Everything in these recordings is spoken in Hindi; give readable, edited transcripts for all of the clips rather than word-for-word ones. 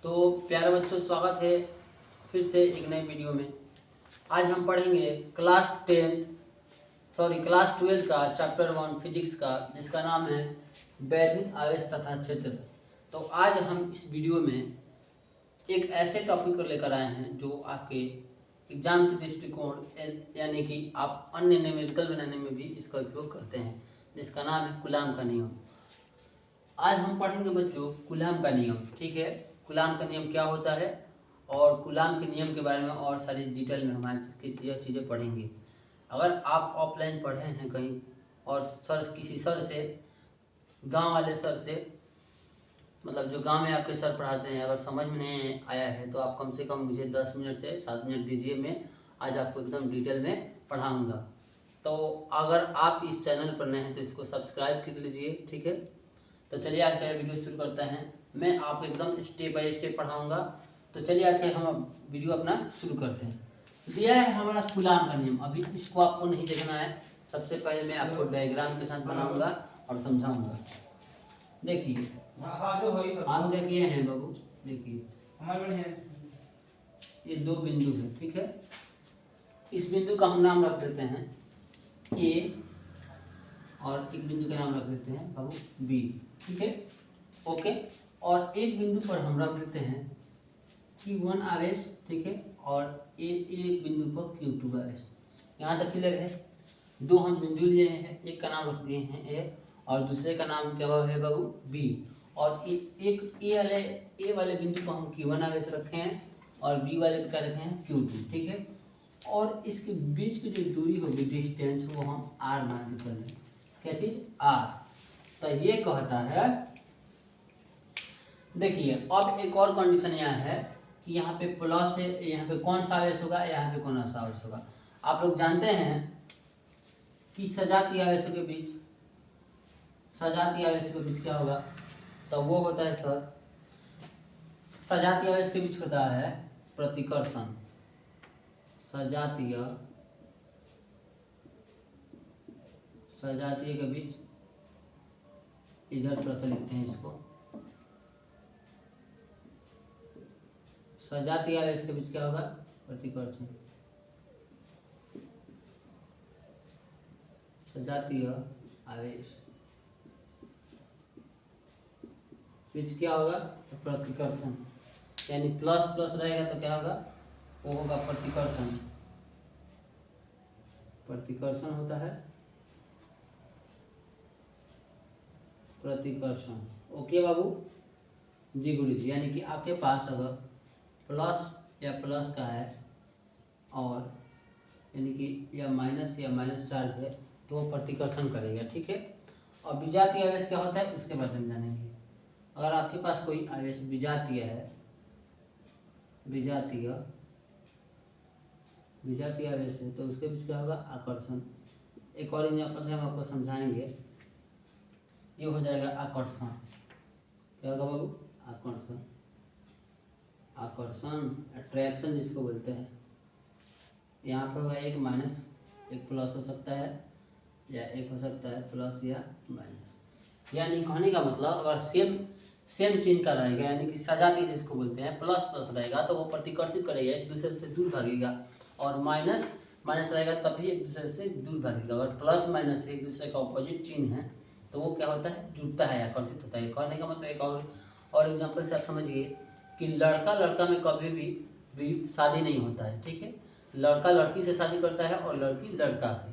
तो प्यारे बच्चों, स्वागत है फिर से एक नए वीडियो में। आज हम पढ़ेंगे क्लास 12 का चैप्टर 1 फिजिक्स का, जिसका नाम है वैद्युत आवेश तथा क्षेत्र। तो आज हम इस वीडियो में एक ऐसे टॉपिक को लेकर आए हैं जो आपके एग्जाम के दृष्टिकोण यानी कि आप अन्य न्यूमेरिकल बनाने में भी इसका उपयोग करते हैं, जिसका नाम है कूलाम का नियम। आज हम पढ़ेंगे बच्चों कूलाम का नियम। ठीक है, कूलाम का नियम क्या होता है और कूलाम के नियम के बारे में और सारी डिटेल में हम आज यह चीज़ें पढ़ेंगे। अगर आप ऑफलाइन पढ़े हैं कहीं और किसी सर से, गांव वाले सर से, मतलब जो गांव में आपके सर पढ़ाते हैं, अगर समझ में नहीं आया है तो आप कम से कम मुझे 10 मिनट से 7 मिनट दीजिए, मैं आज आपको एकदम डिटेल में पढ़ाऊँगा। तो अगर आप इस चैनल पर नए हैं तो इसको सब्सक्राइब कर लीजिए। ठीक है, तो चलिए आज का वीडियो शुरू करते हैं। मैं आपको एकदम स्टेप बाय स्टेप पढ़ाऊंगा। तो चलिए आज का हम वीडियो अपना शुरू करते हैं। दिया है हमारा कूलाम का नियम। अभी इसको आपको नहीं देखना है, सबसे पहले मैं आपको डायग्राम के साथ बनाऊंगा और समझाऊंगा। देखिए हम क्या किए हैं बाबू, देखिए ये दो बिंदु है। ठीक है, इस बिंदु का हम नाम रख देते हैं ए और एक बिंदु का नाम रख देते हैं बाबू बी। ठीक है, ओके। और एक बिंदु पर हम रख देते हैं Q1 आवेश। ठीक है, और एक बिंदु पर Q2 आवेश। यहाँ तक क्लियर है। दो हम बिंदु लिए हैं, एक का नाम रख दिए हैं ए और दूसरे का नाम क्या है बाबू बी। और एक ए वाले बिंदु पर हम Q1 आवेश रखे हैं और बी वाले पे क्या रखे हैं Q2। ठीक है, और इसके बीच की जो दूरी होगी, डिस्टेंस, वो हम r मान के चलें। क्या चीज r। तो ये कहता है, देखिए अब एक और कंडीशन यहाँ है कि यहाँ पे प्लस है, यहाँ पे कौन सा आवेश होगा, यहाँ पे कौन सा आवेश होगा। आप लोग जानते हैं कि सजातीय आवेशों के बीच, सजातीय आवेश के बीच क्या होगा, तो वो होता है सर, सजातीय आवेश के बीच होता है प्रतिकर्षण। सजातीय के बीच, इधर थोड़ा सा लिखते हैं इसको, सजातीय आवेश के बीच क्या होगा, प्रतिकर्षण। सजातीय आवेश बीच क्या होगा, तो प्रतिकर्षण। यानी प्लस प्लस रहेगा तो क्या होगा, वो होगा प्रतिकर्षण। प्रतिकर्षण होता है प्रतिकर्षण। ओके बाबू जी गुरु जी। यानी कि आपके पास अगर प्लस या प्लस का है और यानी कि या माइनस चार्ज है तो वो प्रतिकर्षण करेगा। ठीक है, और विजातीय आवेश क्या होता है उसके बारे में जानेंगे। अगर आपके पास कोई आवेश विजातीय है, विजातीय आवेश है, तो उसके बीच क्या होगा, आकर्षण। एक और एग्जाम्पल से हम आपको समझाएंगे। ये हो जाएगा आकर्षण। क्या होगा बाबू, आकर्षण। आकर्षण, अट्रैक्शन जिसको बोलते हैं। यहाँ पे होगा एक माइनस, एक प्लस हो सकता है, या एक हो सकता है प्लस या माइनस। यानी कहने का मतलब अगर सेम चिन्ह का रहेगा, यानी कि सजातीय जिसको बोलते हैं, प्लस प्लस रहेगा तो वो प्रतिकर्षित करेगा, एक दूसरे से दूर भागेगा। और माइनस रहेगा तब भी एक दूसरे से दूर भागेगा। अगर प्लस माइनस एक दूसरे का ऑपोजिट चिन्ह है तो वो क्या होता है, जुड़ता है, आकर्षित होता है। कहने का मतलब एक और एग्जाम्पल से आप समझिए कि लड़का लड़का में कभी भी शादी नहीं होता है। ठीक है, लड़का लड़की से शादी करता है और लड़की लड़का से।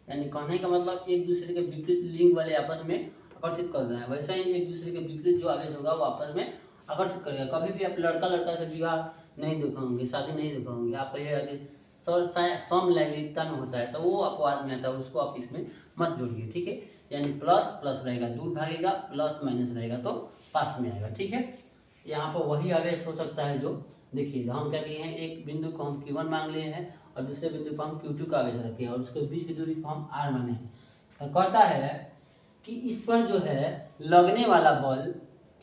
यानी कहने का मतलब एक दूसरे के विपरीत लिंग वाले आपस में आकर्षित कर रहे हैं। वैसे ही एक दूसरे के विपरीत जो आवेश होगा वो आपस में आकर्षित करेगा। कभी भी आप लड़का लड़का से विवाह नहीं दिखाओगे, शादी नहीं दिखाओगे। आप कहिएगा कि सर समलैंगिकता में होता है, तो वो अपवाद में आता है, उसको आप इसमें मत जोड़िए। ठीक है, यानी प्लस प्लस रहेगा दूर भागेगा, प्लस माइनस रहेगा तो पास में आएगा। ठीक है, यहाँ पर वही आवेश हो सकता है जो, देखिए हम क्या किए हैं, एक बिंदु को हम Q1 मान लिए हैं और दूसरे बिंदु पर हम Q2 का आवेश रखे हैं और उसके बीच की दूरी को हम r माने हैं। तो कहता है कि इस पर जो है लगने वाला बल,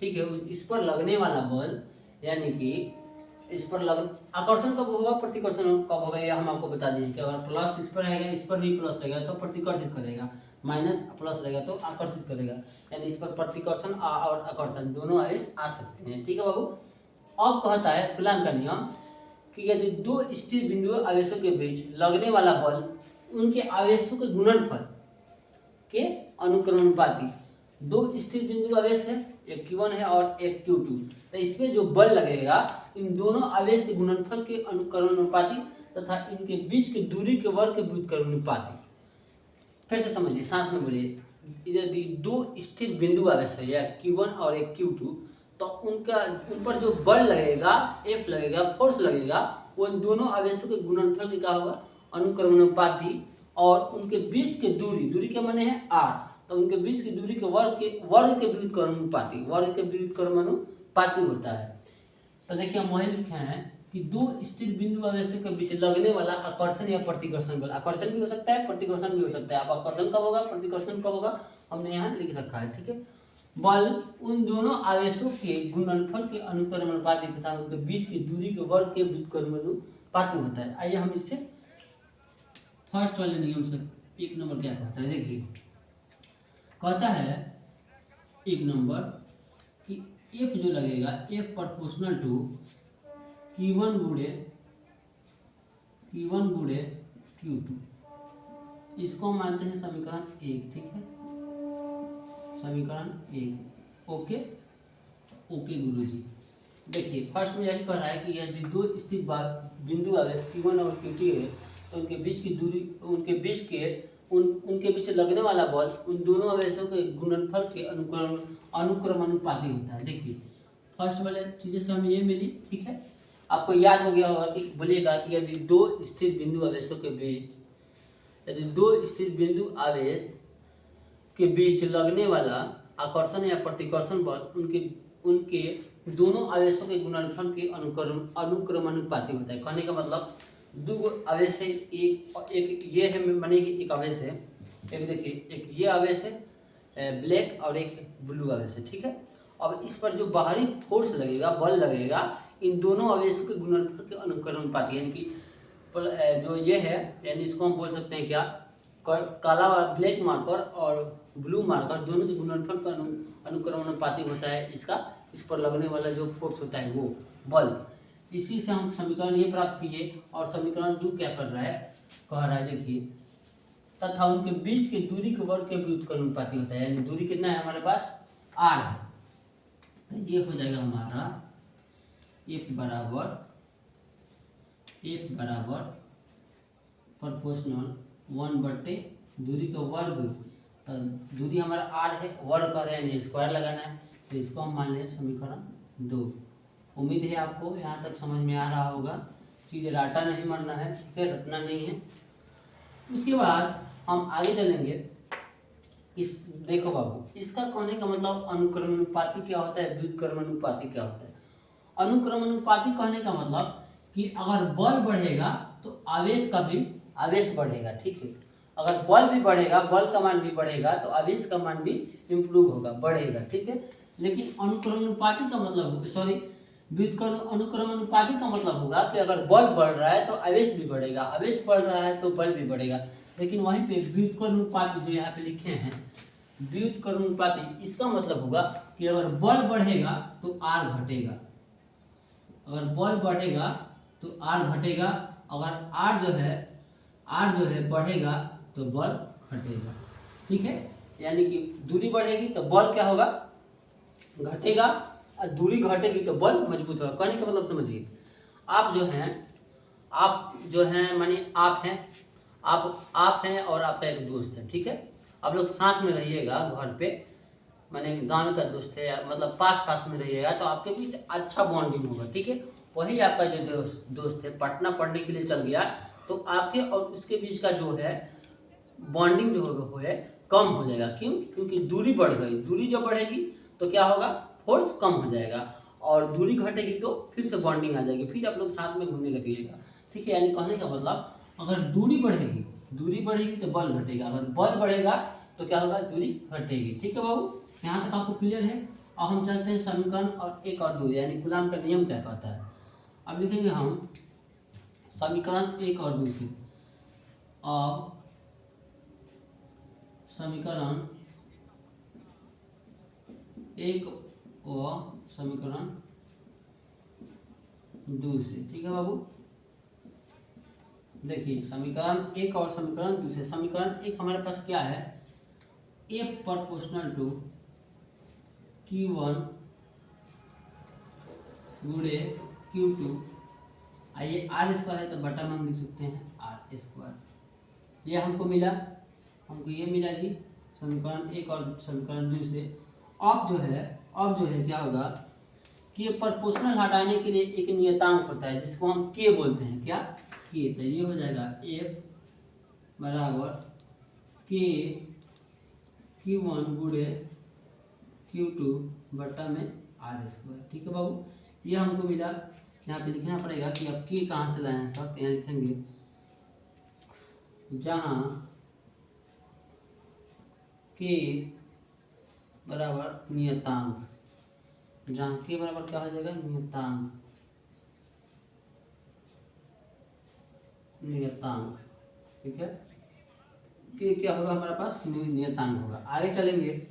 ठीक है, इस पर लगने वाला बल, यानी कि इस पर आकर्षण कब होगा, प्रतिकर्षण कब होगा, यह हम आपको बता देंगे कि अगर प्लस इस पर रहेगा, इस पर भी प्लस रहेगा तो प्रतिकर्षित करेगा, माइनस प्लस रहेगा तो आकर्षित करेगा। यानी इस पर प्रतिकर्षण और आकर्षण दोनों आवेश आ सकते हैं। ठीक है बाबू, अब कहता है कूलाम का नियम कि यदि दो स्थिर बिंदु आवेशों के बीच लगने वाला बल उनके आवेशों के गुणनफल के अनुक्रमानुपाती, दो स्थिर बिंदु आवेश है, एक Q1 है और एक Q2, तो इसमें जो बल लगेगा इन दोनों आवेश के गुणनफल के अनुक्रमानुपाती तथा इनके बीच की दूरी के वर्ग के व्युत्क्रमानुपाती। फिर से समझिए, साथ में बोलिए, यदि दो स्थिर बिंदु आवेश है या Q1 और एक Q2, तो उन पर जो बल लगेगा, F लगेगा, फोर्स लगेगा, वो इन दोनों आवेशों के गुणनफल के क्या होगा, अनुक्रमानुपाती, और उनके बीच के दूरी के माने है r, तो उनके बीच की दूरी के वर्ग के व्युत्क्रमानुपाती होता है। तो देखिए हम वही लिखे हैं कि दो स्थिर बिंदु आवेशों के बीच लगने वाला आकर्षण या प्रतिकर्षण बल, आकर्षण भी हो सकता है, प्रतिकर्षण भी हो सकता है। अब आकर्षण कब होगा, प्रतिकर्षण कब होगा, हमने यहाँ लिख रखा है, ठीक है। बल उन दोनों आवेशों के गुणनफल के अनुक्रमानुपाती तथा उनके बीच की दूरी के वर्ग के व्युत्क्रमानुपाती होता है। आइए हम इससे फर्स्ट वाले नियम से, एक नंबर क्या कहता है, देखिए कहता है एक नंबर कि F जो लगेगा, F प्रोपोर्शनल टू Q1 गुणे Q2, इसको हम मानते हैं समीकरण 1, ठीक है, समीकरण 1। ओके गुरुजी। देखिए फर्स्ट में यही कह रहा है कि यदि दो स्थिर बिंदु आवेश Q1 और Q2 है, तो उनके बीच की दूरी, उनके बीच लगने वाला बल उन दोनों आवेशों के गुणनफल के अनुक्रमानुपाती होता है। देखिए फर्स्ट वाले चीजें से हमें ये मिली, ठीक है। आपको याद हो गया होगा कि बोलिएगा कि यदि दो स्थिर बिंदु आवेशों के बीच, यदि दो स्थिर बिंदु आवेश के बीच लगने वाला आकर्षण या प्रतिकर्षण बल उनके दोनों आवेशों के गुणनफल के अनुक्रमानुपाती होता है। कहने का मतलब दो आवेश है, एक ये है, माने कि एक आवेश है, एक देखिए एक ये आवेश है ब्लैक और एक ब्लू आवेश है, ठीक है। अब इस पर जो बाहरी फोर्स लगेगा, बल लगेगा, इन दोनों आवेशों के गुणनफल के अनुक्रमानुपाती, यानी कि जो ये है, यानी इसको हम बोल सकते हैं क्या, काला ब्लैक मार्कर और ब्लू मार्कर दोनों के गुणनफल का अनुक्रमानुपाती होता है इसका, इस पर लगने वाला जो फोर्स होता है वो बल। इसी से हम समीकरण ये प्राप्त किए। और समीकरण 2 क्या कर रहा है, कह रहा है देखिए, तथा उनके बीच के दूरी के वर्ग के व्युत्क्रमानुपाती होता है, यानी दूरी कितना है हमारे पास, r है, तो ये हो जाएगा हमारा F बराबर प्रोपोर्शनल 1/, दूरी का वर्ग, तो दूरी हमारा r है, वर्ग कर रहे हैं, स्क्वायर लगाना है, तो इसको हम मान लें समीकरण 2। उम्मीद है आपको यहाँ तक समझ में आ रहा होगा, चीज़ें राटा नहीं मारना है, ठीक है, रटना नहीं है। उसके बाद हम आगे चलेंगे। इस देखो बाबू, इसका कहने का मतलब अनुक्रमानुपाती क्या होता है, व्युत्क्रमानुपाती क्या होता है। अनुक्रमानुपाती कहने का मतलब कि अगर बल बढ़ेगा तो आवेश का भी आवेश बढ़ेगा, ठीक है। अगर बल भी बढ़ेगा, बल का मान भी बढ़ेगा, तो आवेश का मान भी इम्प्रूव होगा, बढ़ेगा, ठीक है। लेकिन अनुक्रमानुपाती का मतलब, सॉरी, अनुक्रमानुपाती का मतलब होगा कि अगर बल बढ़ रहा है तो आवेश भी बढ़ेगा, आवेश बढ़ रहा है तो बल भी बढ़ेगा। लेकिन वहीं पे व्युत्क्रमानुपाती जो यहाँ पे लिखे हैं, व्युत्क्रमानुपाती, इसका मतलब होगा कि अगर बल बढ़ेगा तो r घटेगा, अगर बल बढ़ेगा तो r घटेगा, अगर r जो है बढ़ेगा तो बल घटेगा, ठीक है। यानी कि दूरी बढ़ेगी तो बल क्या होगा, घटेगा, और दूरी घटेगी तो बल मजबूत होगा। कहने का मतलब समझिए, आप जो हैं माने आप हैं और आपका एक दोस्त है, ठीक है। आप लोग साथ में रहिएगा घर पे, माने गांव का दोस्त है, मतलब पास में रहिएगा, तो आपके बीच अच्छा बॉन्डिंग होगा, ठीक है। वही आपका जो दोस्त है पटना पढ़ने के लिए चल गया, तो आपके और उसके बीच का जो है बॉन्डिंग जो है कम हो जाएगा। क्यों? क्योंकि दूरी बढ़ गई, दूरी जब बढ़ेगी तो क्या होगा, फोर्स कम हो जाएगा, और दूरी घटेगी तो फिर से बॉन्डिंग आ जाएगी, फिर आप लोग साथ में घूमने लगेगा, ठीक है। यानी कहने का मतलब, अगर दूरी बढ़ेगी तो बल घटेगा, अगर बल बढ़ेगा तो क्या होगा, दूरी घटेगी, ठीक है बाबू। यहाँ तक आपको क्लियर है। अब हम चलते हैं समीकरण और 1 और 2, यानी कूलाम का नियम क्या कहता है। अब लिखेंगे हम समीकरण 1 और 2 से। अब समीकरण 1 और समीकरण दो से। ठीक है बाबू, देखिए समीकरण एक और समीकरण दो से। समीकरण एक हमारे पास क्या है, एफ प्रोपोर्शनल टू Q1 गुणे Q2, आइए आर स्क्वायर है तो बटा में हम लिख सकते हैं आर स्क्वायर। ये हमको मिला, हमको ये मिला जी समीकरण एक और समीकरण दो से। अब जो है क्या होगा कि प्रोपोर्शनल हटाने के लिए एक नियतांक होता है जिसको हम के बोलते हैं, क्या के। तो ये हो जाएगा एफ बराबर के Q1 गुणे Q2 बटा में आर स्क्वायर। ठीक है बाबू, ये हमको मिला। यहाँ पे लिखना पड़ेगा कि अब के कहाँ से लाए हैं सब, यहाँ लिखेंगे जहाँ के बराबर नियतांक, जहाँ के बराबर क्या हो जाएगा नियतांक, नियतांक। ठीक है, के क्या होगा हमारे पास नियतांक होगा। आगे चलेंगे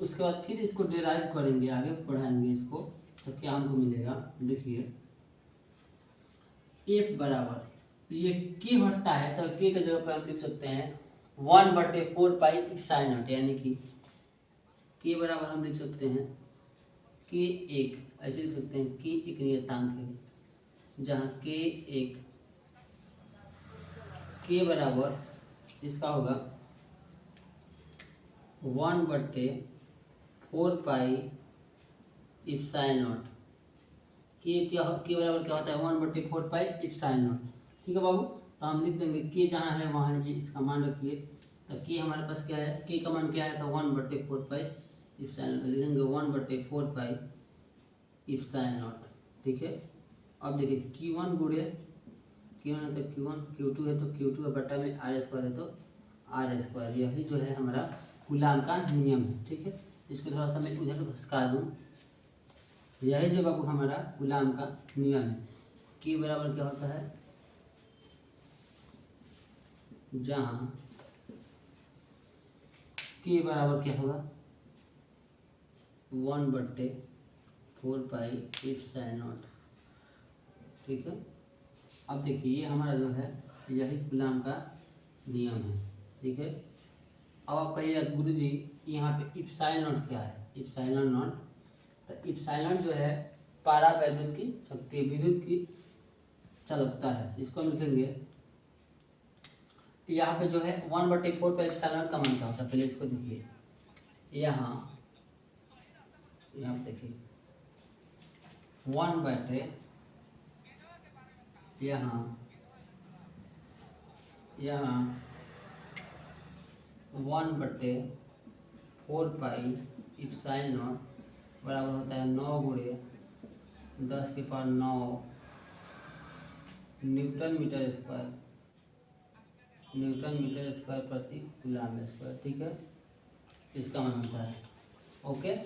उसके बाद फिर इसको डिराइव करेंगे, आगे पढ़ाएंगे इसको, तो क्या हमको मिलेगा। देखिए एफ बराबर ये के हटता है तो के के जगह पर हम लिख सकते हैं 1/4 पाई इप्सिलॉन नॉट, यानी कि के बराबर हम लिख सकते हैं के एक, ऐसे लिख सकते हैं के एक नियतांक है जहाँ के एक, के बराबर इसका होगा 1/4 पाई इप्सिलॉन नॉट। के बराबर क्या होता है 1/4 पाई इप्सिलॉन नॉट। ठीक है बाबू, तो हम लिख देंगे के जहाँ है वहाँ ये इसका मान रखिए। तो के हमारे पास क्या है, के का मान क्या है, तो 1/4 पाई इप्सिलॉन नॉट लिखेंगे 1/4 पाई इप्सिलॉन नॉट। ठीक है, अब देखिए Q1 गुणे Q1 है तो Q1, Q2 है तो Q2 बटा में आर स्क्वायर है तो आर स्क्वायर। यही जो है हमारा कूलाम का नियम है। ठीक है, इसको थोड़ा सा मैं उधर घसका दूँ। यही जो बाबू हमारा कूलाम का नियम है। के बराबर क्या होता है, जहाँ के बराबर क्या होगा 1/4 पाई इप्सिलॉन नॉट। ठीक है, अब देखिए ये हमारा जो है यही कूलाम का नियम है। ठीक है, अब आप कहिएगा गुरु जी यहाँ पे इप्सिलॉन नॉट क्या है, इप्सिलॉन नॉट, तो इप्सिलॉन जो है पारा वैद्युत की शक्ति, विद्युत की चालकता है। इसको हम लिखेंगे यहाँ पे जो है 1/4 पर इप्सिलॉन का मान क्या होता है, पहले इसको देखिए। यहाँ पे देखिए 1/, यहाँ 1/4 पाई इप्सिलॉन नॉट बराबर होता है 9 गुणे 10⁹ न्यूटन मीटर स्क्वायर प्रति कूलाम स्क्वायर। ठीक है, इसका मान होता है ओके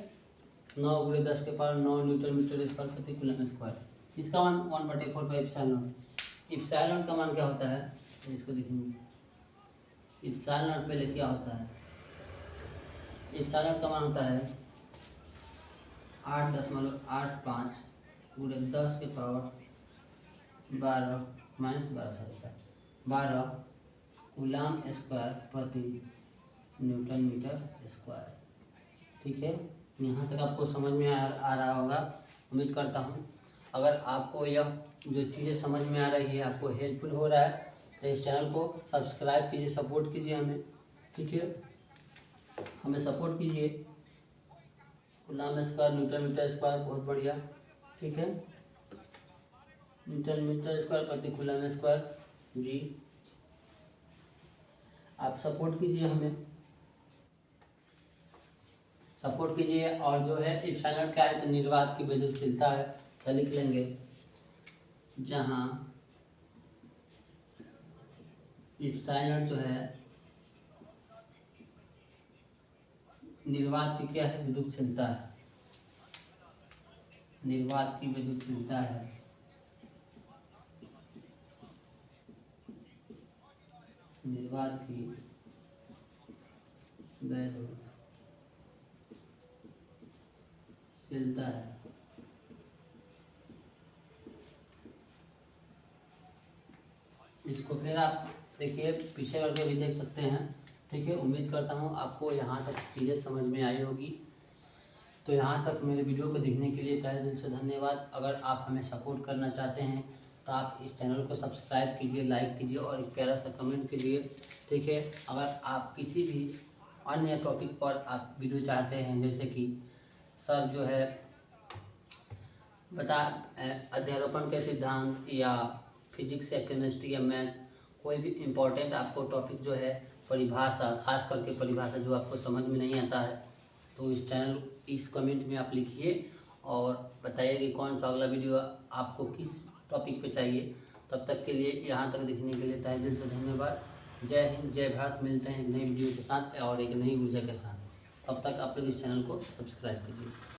9 गुणे 10⁹ न्यूटन मीटर स्क्वायर प्रति कूलाम स्क्वायर। इसका मान 1/4 पाई इप्सिलॉन नॉट। इप्सिलॉन का मान क्या होता है, इसको देखेंगे। इप्सिलॉन नॉट पहले क्या होता है, इप्सिलॉन का मान होता है 8.85 गुणे 10⁻12 -12 कूलाम स्क्वायर प्रति न्यूटन मीटर स्क्वायर। ठीक है, यहाँ तक आपको समझ में आ रहा होगा, उम्मीद करता हूँ। अगर आपको यह जो चीज़ें समझ में आ रही है, आपको हेल्पफुल हो रहा है, तो इस चैनल को सब्सक्राइब कीजिए, सपोर्ट कीजिए हमें। ठीक है, हमें सपोर्ट कीजिए। Coulomb square newton metre square, बहुत बढ़िया। ठीक है, न्यूटन मीटर स्क्वायर प्रति कूलाम स्क्वायर जी, आप सपोर्ट कीजिए, हमें सपोर्ट कीजिए। और जो है इप्सिलॉन क्या है, तो निर्वात की विद्युतशीलता है, तो लिख लेंगे जहाँ इप्सिलॉन जो है निर्वात की क्या है, विद्युतशीलता है, निर्वात की विद्युतशीलता है। निर्वात की विद्युतशीलता है। इसको फिर आप देखिए पीछे करके भी देख सकते हैं। ठीक है, उम्मीद करता हूँ आपको यहाँ तक चीज़ें समझ में आई होगी। तो यहाँ तक मेरे वीडियो को देखने के लिए तहे दिल से धन्यवाद। अगर आप हमें सपोर्ट करना चाहते हैं तो आप इस चैनल को सब्सक्राइब कीजिए, लाइक कीजिए और एक प्यारा सा कमेंट कीजिए। ठीक है, अगर आप किसी भी अन्य टॉपिक पर आप वीडियो चाहते हैं, जैसे कि सर जो है बता अध्यारोपण के सिद्धांत या फिजिक्स या केमिस्ट्री या मैथ, कोई भी इम्पोर्टेंट आपको टॉपिक जो है परिभाषा, खास करके परिभाषा जो आपको समझ में नहीं आता है, तो इस कमेंट में आप लिखिए और बताइए कि कौन सा अगला वीडियो आपको किस टॉपिक पे चाहिए। तब तक के लिए यहाँ तक देखने के लिए तहे दिल से धन्यवाद। जय हिंद, जय भारत। मिलते हैं एक नई वीडियो के साथ और एक नई ऊर्जा के साथ। तब तक आप लोग इस चैनल को सब्सक्राइब कीजिए।